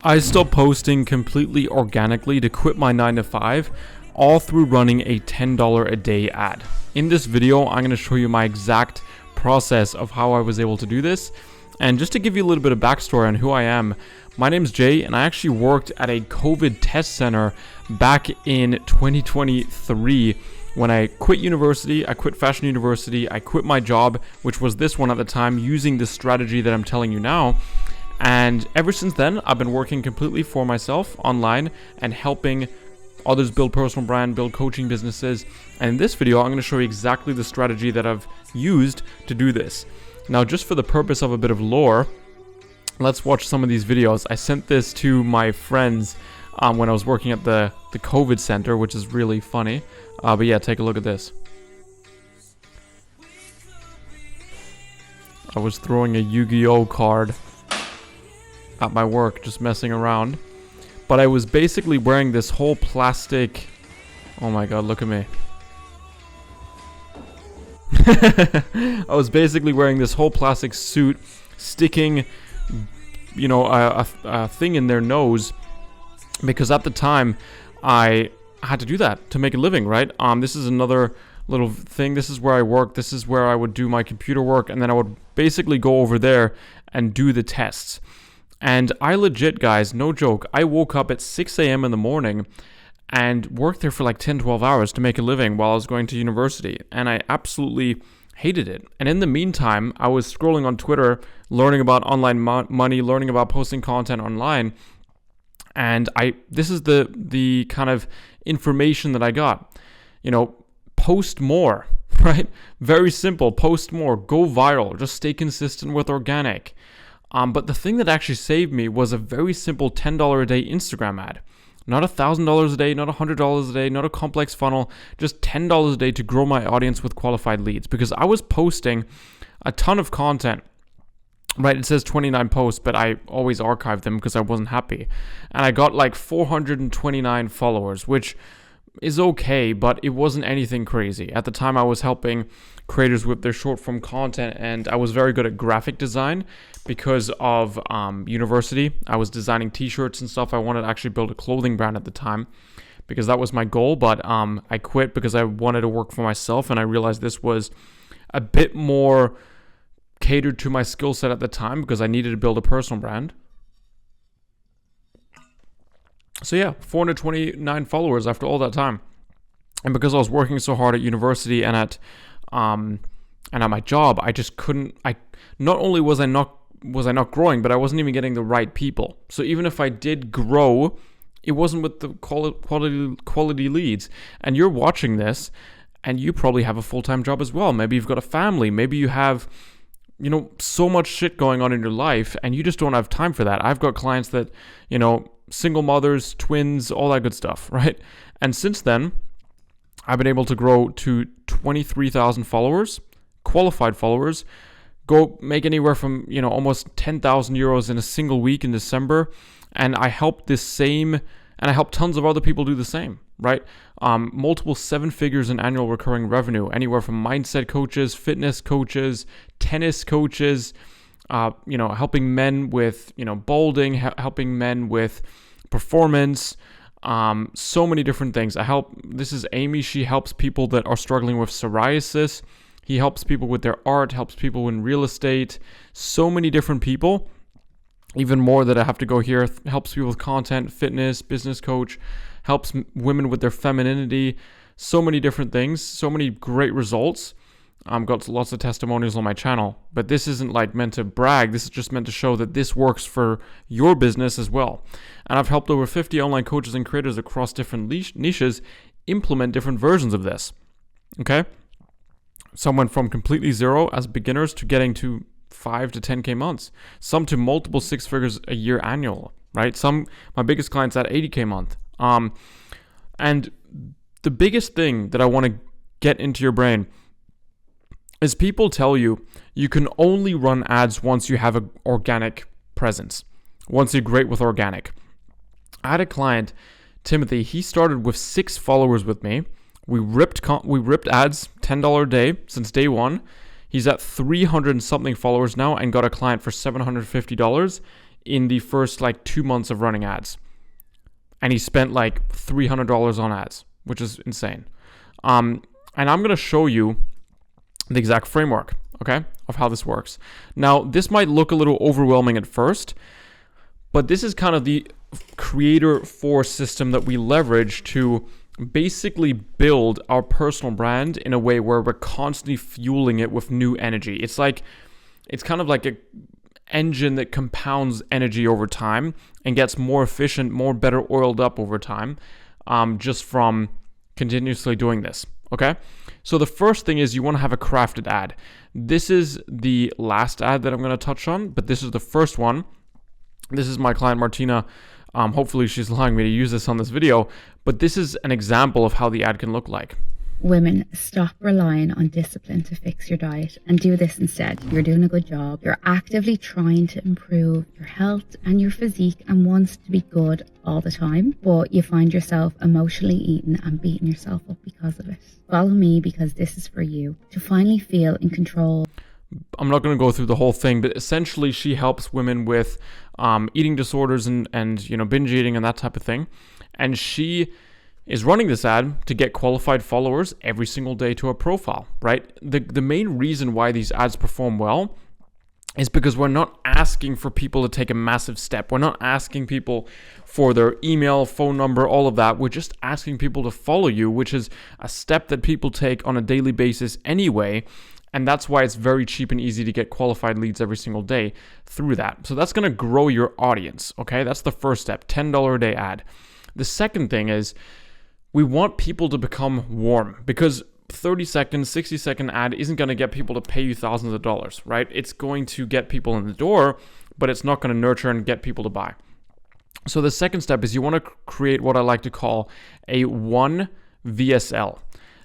I stopped posting completely organically to quit my 9 to 5, all through running a $10 a day ad. In this video, I'm going to show you my exact process of how I was able to do this. And just to give you a little bit of backstory on who I am, my name's Jay, and I actually worked at a COVID test center back in 2023 when I quit university. I quit fashion university. I quit my job, which was this one at the time, using the strategy that I'm telling you now. And ever since then, I've been working completely for myself online and helping others build personal brand, build coaching businesses. And in this video, I'm going to show you exactly the strategy that I've used to do this. Now, just for the purpose of a bit of lore, let's watch some of these videos. I sent this to my friends when I was working at the COVID center, which is really funny. But yeah, take a look at this. I was throwing a Yu-Gi-Oh card at my work, just messing around. But I was basically wearing this whole plastic... Oh my god, look at me. I was basically wearing this whole plastic suit, sticking, you know, a thing in their nose, because at the time, I had to do that to make a living, right? This is another little thing. This is where I work. This is where I would do my computer work, and then I would basically go over there and do the tests. And I legit, guys, no joke, I woke up at 6 a.m. in the morning and worked there for like 10, 12 hours to make a living while I was going to university. And I absolutely hated it. And in the meantime, I was scrolling on Twitter, learning about online money, learning about posting content online. And this is the kind of information that I got. You know, post more, right? Very simple, post more, go viral, just stay consistent with organic. But the thing that actually saved me was a very simple $10 a day Instagram ad. Not $1,000 a day, not $100 a day, not a complex funnel, just $10 a day to grow my audience with qualified leads. Because I was posting a ton of content, right? It says 29 posts, but I always archived them because I wasn't happy. And I got like 429 followers, which is okay, but it wasn't anything crazy. At the time, I was helping creators with their short form content, and I was very good at graphic design because of university. I was designing t-shirts and stuff. I wanted to actually build a clothing brand at the time because that was my goal, but I quit because I wanted to work for myself, and I realized this was a bit more catered to my skill set at the time because I needed to build a personal brand. So yeah, 429 followers after all that time. And because I was working so hard at university and at my job, I just couldn't. Not only was I not growing, but I wasn't even getting the right people. So even if I did grow, it wasn't with the quality leads. And you're watching this, and you probably have a full-time job as well. Maybe you've got a family. Maybe you have, you know, so much shit going on in your life, and you just don't have time for that. I've got clients that, you know, single mothers, twins, all that good stuff, right? And since then, I've been able to grow to 23,000 followers, qualified followers, go make anywhere from, you know, almost 10,000 euros in a single week in December. And I help tons of other people do the same, right? Multiple 7 figures in annual recurring revenue, anywhere from mindset coaches, fitness coaches, tennis coaches, you know, helping men with, you know, balding, helping men with performance, so many different things. This is Amy. She helps people that are struggling with psoriasis. He helps people with their art, helps people in real estate, so many different people. Even more that I have to go here, helps people with content, fitness, business coach, helps women with their femininity, so many different things, so many great results. Got lots of testimonials on my channel, but this isn't like meant to brag. This is just meant to show that this works for your business as well. And I've helped over 50 online coaches and creators across different niches implement different versions of this. Okay? Some went from completely zero as beginners to getting to 5 to 10K months. Some to multiple 6 figures a year annual, right? My biggest clients at 80K month. And the biggest thing that I want to get into your brain is people tell you can only run ads once you have an organic presence, once you're great with organic. I had a client, Timothy, he started with 6 followers with me. We ripped ads, $10 a day since day one. He's at 300 and something followers now and got a client for $750 in the first like 2 months of running ads. And he spent like $300 on ads, which is insane. And I'm going to show you the exact framework, okay, of how this works. Now, this might look a little overwhelming at first, but this is kind of the creator force system that we leverage to basically build our personal brand in a way where we're constantly fueling it with new energy. It's kind of like a engine that compounds energy over time and gets more efficient, better oiled up over time, just from continuously doing this. Okay, so the first thing is you want to have a crafted ad. This is the last ad that I'm going to touch on, but this is the first one. This is my client Martina. Hopefully she's allowing me to use this on this video, but this is an example of how the ad can look like. Women, stop relying on discipline to fix your diet and do this instead. You're doing a good job. You're actively trying to improve your health and your physique and wants to be good all the time, but you find yourself emotionally eating and beating yourself up because of it. Follow me because this is for you to finally feel in control. I'm not going to go through the whole thing, but essentially she helps women with eating disorders and binge eating and that type of thing. And she is running this ad to get qualified followers every single day to her profile, right? The main reason why these ads perform well is because we're not asking for people to take a massive step. We're not asking people for their email, phone number, all of that. We're just asking people to follow you, which is a step that people take on a daily basis anyway. And that's why it's very cheap and easy to get qualified leads every single day through that. So that's going to grow your audience, okay? That's the first step, $10 a day ad. The second thing is we want people to become warm, because 30-second, 60-second ad isn't going to get people to pay you thousands of dollars, right? It's going to get people in the door, but it's not going to nurture and get people to buy. So the second step is you want to create what I like to call a 1 VSL.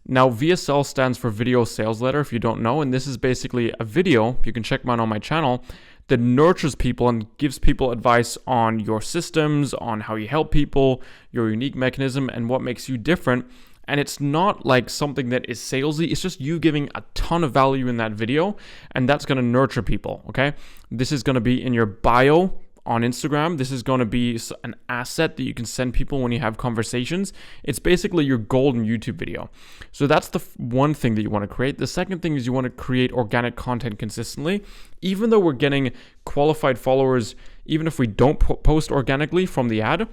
Now, VSL stands for Video Sales Letter, if you don't know, and this is basically a video, you can check mine on my channel, that nurtures people and gives people advice on your systems, on how you help people, your unique mechanism, and what makes you different. And it's not like something that is salesy, it's just you giving a ton of value in that video, and that's going to nurture people, okay? This is going to be in your bio on Instagram. This is going to be an asset that you can send people when you have conversations. It's basically your golden YouTube video. So that's the one thing that you want to create. The second thing is you want to create organic content consistently. Even though we're getting qualified followers, even if we don't post organically from the ad,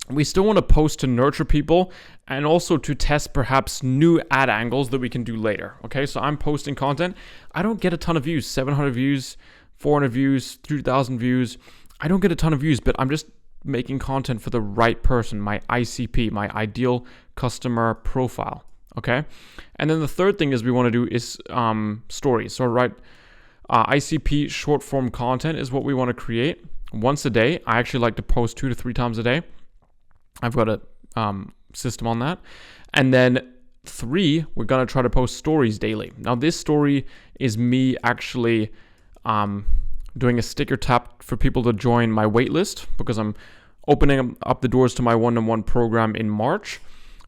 we still want to post to nurture people and also to test perhaps new ad angles that we can do later. Okay, so I'm posting content. I don't get a ton of views, 700 views, 400 views, 3,000 views. I don't get a ton of views, but I'm just making content for the right person, my ICP, my ideal customer profile, okay? And then the third thing is we want to do is stories. So ICP short form content is what we want to create once a day. I actually like to post 2 to 3 times a day. I've got a system on that. And then 3, we're going to try to post stories daily. Now, this story is me actually doing a sticker tap for people to join my waitlist, because I'm opening up the doors to my one-on-one program in March.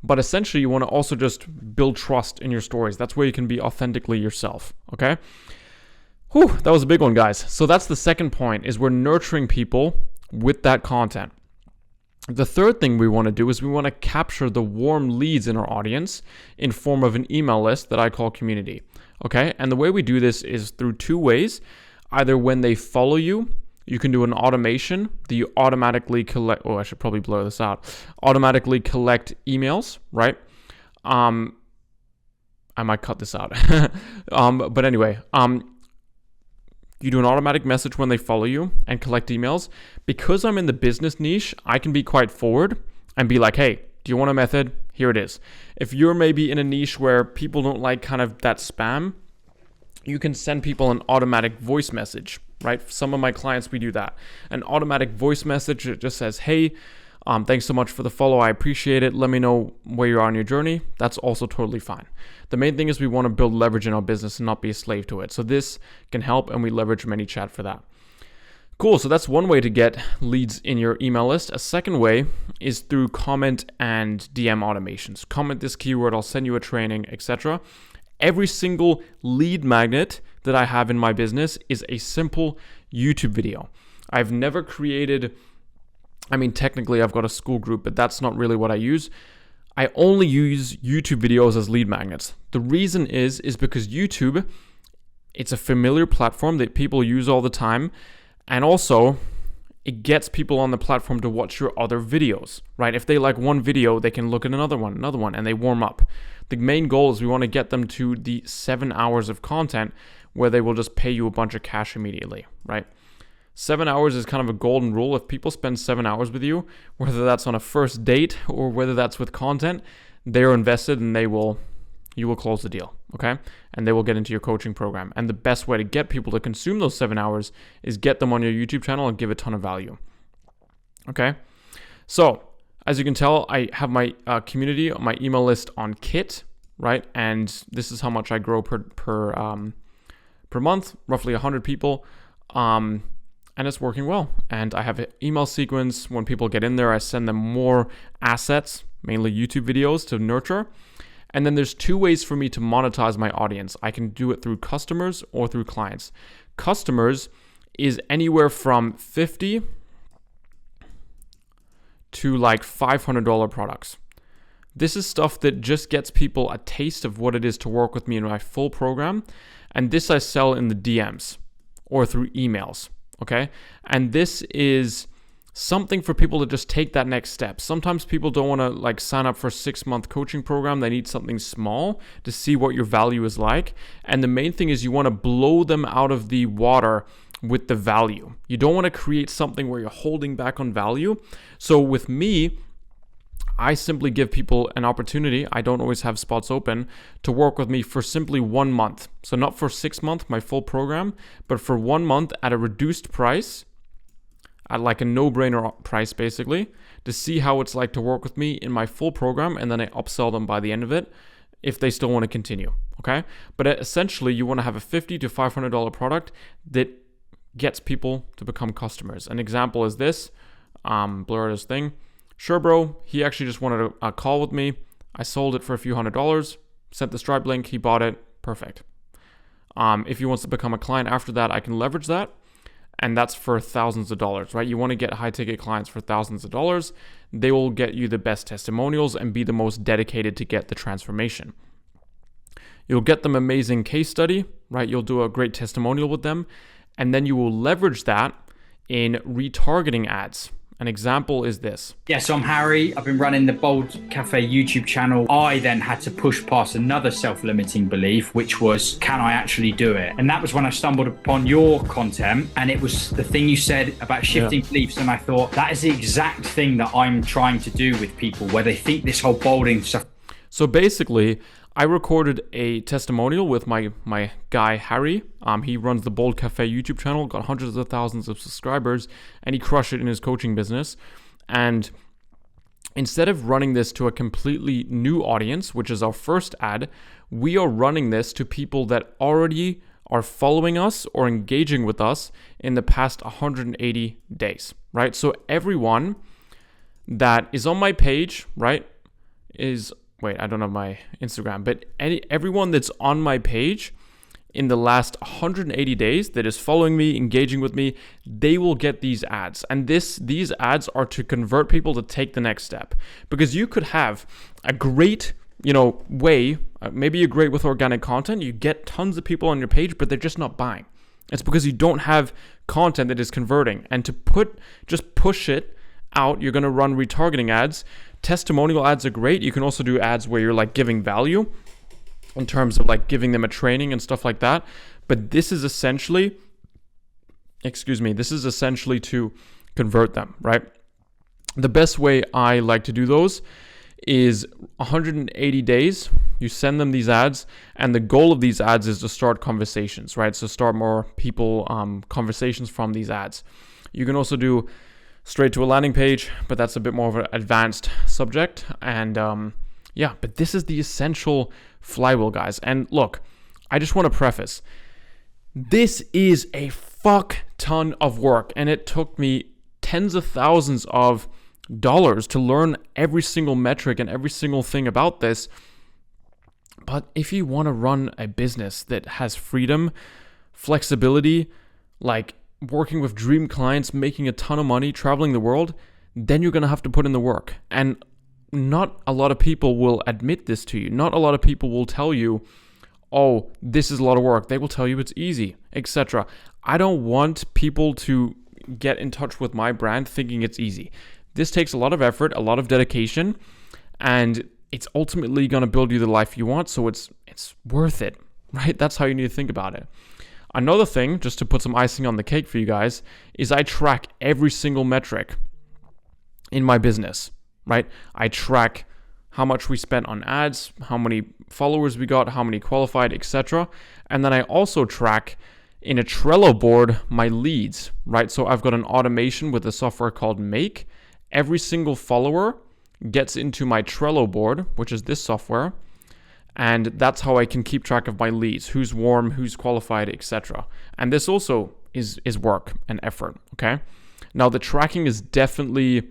But essentially, you want to also just build trust in your stories. That's where you can be authentically yourself, okay? Whew, that was a big one, guys. So that's the second point, is we're nurturing people with that content. The third thing we want to do is we want to capture the warm leads in our audience in form of an email list that I call community, okay? And the way we do this is through 2 ways. Either when they follow you, you can do an automation that you automatically collect. Oh, I should probably blur this out. Automatically collect emails, right? I might cut this out. But anyway, you do an automatic message when they follow you and collect emails. Because I'm in the business niche, I can be quite forward and be like, hey, do you want a method? Here it is. If you're maybe in a niche where people don't like kind of that spam, you can send people an automatic voice message, right? Some of my clients, we do that. An automatic voice message that just says, hey, thanks so much for the follow. I appreciate it. Let me know where you are on your journey. That's also totally fine. The main thing is we want to build leverage in our business and not be a slave to it. So this can help, and we leverage ManyChat for that. Cool. So that's one way to get leads in your email list. A second way is through comment and DM automations. Comment this keyword, I'll send you a training, etc. Every single lead magnet that I have in my business is a simple YouTube video. I've never created, technically I've got a school group, but that's not really what I use. I only use YouTube videos as lead magnets. The reason is because YouTube, it's a familiar platform that people use all the time. And also, it gets people on the platform to watch your other videos, right? If they like one video, they can look at another one, and they warm up. The main goal is we want to get them to the 7 hours of content where they will just pay you a bunch of cash immediately, right? 7 hours is kind of a golden rule. If people spend 7 hours with you, whether that's on a first date or whether that's with content, they're invested and you will close the deal, okay? And they will get into your coaching program. And the best way to get people to consume those 7 hours is get them on your YouTube channel and give a ton of value, okay? So, as you can tell, I have my community, my email list on Kit, right? And this is how much I grow per month, roughly 100 people. And it's working well. And I have an email sequence. When people get in there, I send them more assets, mainly YouTube videos to nurture. And then there's 2 ways for me to monetize my audience. I can do it through customers or through clients. Customers is anywhere from $50 to like $500 products. This is stuff that just gets people a taste of what it is to work with me in my full program. And this I sell in the DMs or through emails. Okay. And this is something for people to just take that next step. Sometimes people don't want to like sign up for a 6-month coaching program. They need something small to see what your value is like. And the main thing is you want to blow them out of the water with the value. You don't want to create something where you're holding back on value. So with me, I simply give people an opportunity. I don't always have spots open to work with me for simply 1 month. So not for 6 months, my full program, but for 1 month at a reduced price, at like a no-brainer price basically, to see how it's like to work with me in my full program, and then I upsell them by the end of it if they still want to continue, okay? But essentially, you want to have a $50 to $500 product that gets people to become customers. An example is this, blur this thing. Sure, bro, he actually just wanted a call with me. I sold it for a few $100s, sent the Stripe link, he bought it, perfect. If he wants to become a client after that, I can leverage that. And that's for thousands of dollars, right? You want to get high ticket clients for thousands of dollars. They will get you the best testimonials and be the most dedicated to get the transformation. You'll get them amazing case study, right? You'll do a great testimonial with them. And then you will leverage that in retargeting ads. An example is this. Yeah, so I'm Harry. I've been running the Bold Cafe YouTube channel. I then had to push past another self-limiting belief, which was, can I actually do it? And that was when I stumbled upon your content, and it was the thing you said about shifting beliefs. And I thought, that is the exact thing that I'm trying to do with people, where they think this whole bolding stuff. So basically, I recorded a testimonial with my guy, Harry. He runs the Bold Cafe YouTube channel, got hundreds of thousands of subscribers, and he crushed it in his coaching business. And instead of running this to a completely new audience, which is our first ad, we are running this to people that already are following us or engaging with us in the past 180 days, right? So everyone that is on my page, right, I don't have my Instagram, but everyone that's on my page in the last 180 days that is following me, engaging with me, they will get these ads. And these ads are to convert people to take the next step. Because you could have a great, way, maybe you're great with organic content, you get tons of people on your page, but they're just not buying. It's because you don't have content that is converting. And to just push it out, you're going to run retargeting ads. Testimonial ads are great. You can also do ads where you're like giving value in terms of like giving them a training and stuff like that. But this is essentially to convert them, right? The best way I like to do those is 180 days. You send them these ads, and the goal of these ads is to start conversations, right? So start more people conversations from these ads. You can also do straight to a landing page, but that's a bit more of an advanced subject. And but this is the essential flywheel, guys. And look, I just want to preface, this is a fuck ton of work, and it took me tens of thousands of dollars to learn every single metric and every single thing about this. But if you want to run a business that has freedom, flexibility, like working with dream clients, making a ton of money, traveling the world, then you're going to have to put in the work. And not a lot of people will admit this to you. Not a lot of people will tell you, oh, this is a lot of work. They will tell you it's easy, etc. I don't want people to get in touch with my brand thinking it's easy. This takes a lot of effort, a lot of dedication, and it's ultimately going to build you the life you want, so it's worth it, right? That's how you need to think about it. Another thing, just to put some icing on the cake for you guys, is I track every single metric in my business, right? I track how much we spent on ads, how many followers we got, how many qualified, etc. And then I also track in a Trello board my leads, right? So I've got an automation with a software called Make. Every single follower gets into my Trello board, which is this software, and that's how I can keep track of my leads, who's warm, who's qualified, etc. And this also is work and effort, okay? Now the tracking is definitely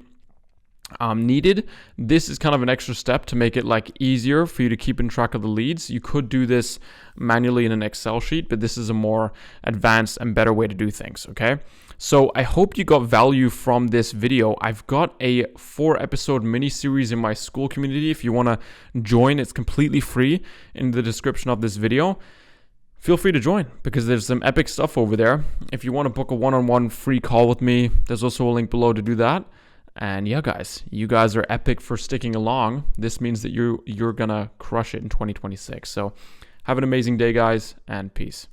needed. This is kind of an extra step to make it like easier for you to keep in track of the leads. You could do this manually in an Excel sheet, but this is a more advanced and better way to do things, okay? So I hope you got value from this video. I've got a 4-episode mini series in my school community. If you want to join, it's completely free in the description of this video. Feel free to join because there's some epic stuff over there. If you want to book a one-on-one free call with me, there's also a link below to do that. And yeah, guys, you guys are epic for sticking along. This means that you're gonna crush it in 2026. So have an amazing day, guys, and peace.